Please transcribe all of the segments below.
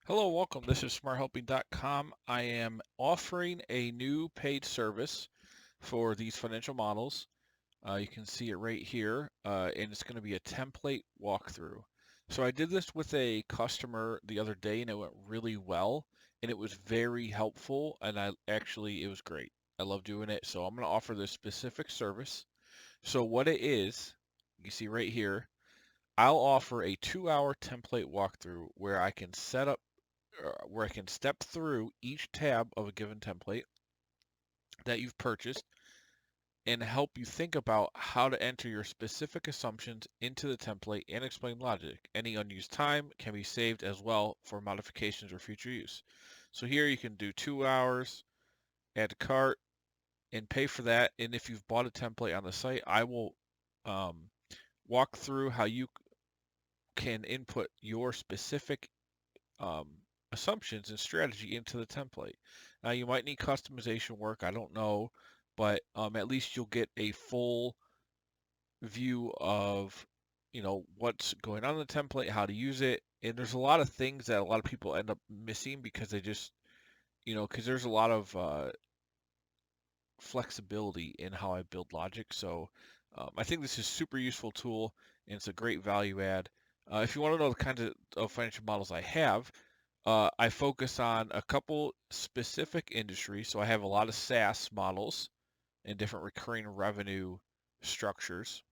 Hello, welcome. This is SmartHelping.com. I am offering a new paid service for these financial models. You can see it right here, and it's going to be a template walkthrough. So I did this with a customer the other day, and it went really well, and it was very helpful, and it was great. I love doing it, so I'm going to offer this specific service. So what it is, you see right here, I'll offer a 2-hour template walkthrough where I can step through each tab of a given template that you've purchased and help you think about how to enter your specific assumptions into the template and explain logic. Any unused time can be saved as well for modifications or future use. So here you can do 2 hours, add to cart, and pay for that. And if you've bought a template on the site, I will um, walk through how you can input your specific um, assumptions and strategy into the template. Now you might need customization work, I don't know, but at least you'll get a full view of what's going on in the template, how to use it, and there's a lot of things that a lot of people end up missing because they just because there's a lot of flexibility in how I build logic. So I think this is a super useful tool and it's a great value add. If you want to know the kinds of financial models I have, I focus on a couple specific industries. So I have a lot of SaaS models and different recurring revenue structures.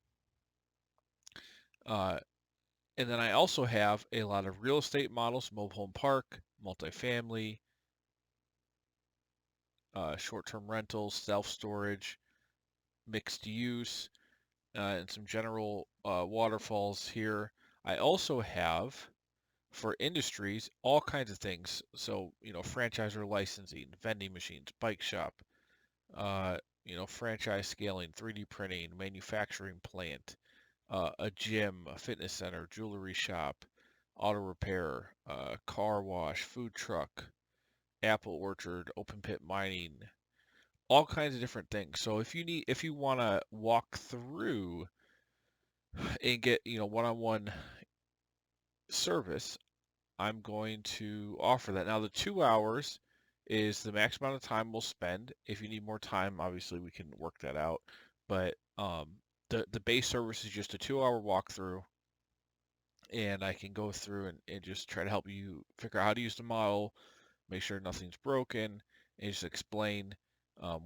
Uh, and then I also have a lot of real estate models, mobile home park, multifamily, short-term rentals, self-storage, mixed use, and some general waterfalls here. I also have for industries all kinds of things. So, franchisor licensing, vending machines, bike shop, uh, franchise scaling, 3D printing, manufacturing plant, a gym, a fitness center, jewelry shop, auto repair, car wash, food truck, apple orchard, open pit mining, all kinds of different things. So if you want to walk through and get, one-on-one service, I'm going to offer that. Now, the 2 hours is the max amount of time we'll spend. If you need more time, obviously we can work that out. But the base service is just a 2-hour walkthrough, and I can go through and just try to help you figure out how to use the model, make sure nothing's broken, and just explain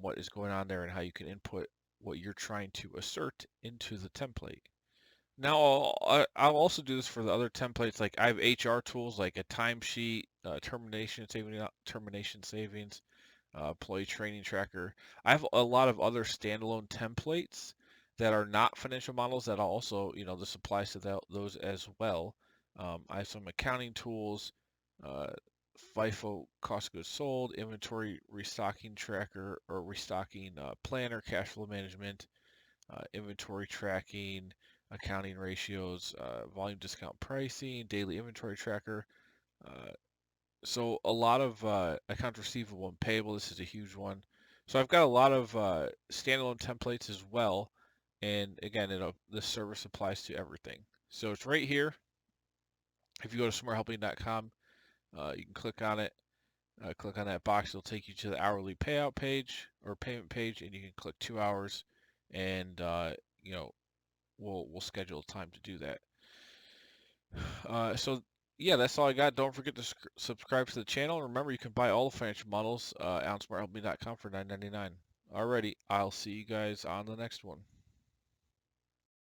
what is going on there and how you can input what you're trying to assert into the template. Now, I'll also do this for the other templates. Like I have HR tools like a timesheet, termination savings, employee training tracker. I have a lot of other standalone templates that are not financial models that also, this applies to those as well. I have some accounting tools, uh, FIFO cost of goods sold, inventory restocking tracker or restocking planner, cash flow management, inventory tracking, accounting ratios, volume discount pricing, daily inventory tracker. Uh, so a lot of accounts receivable and payable. This is a huge one. So I've got a lot of standalone templates as well. And again, this service applies to everything. So it's right here. If you go to smarthelping.com, you can click on it. Click on that box. It'll take you to the hourly payout page or payment page, and you can click 2 hours, and you know we'll schedule a time to do that. So yeah, that's all I got. Don't forget to subscribe to the channel. Remember, you can buy all the financial models on smarthelping.com for $9.99. Alrighty, I'll see you guys on the next one.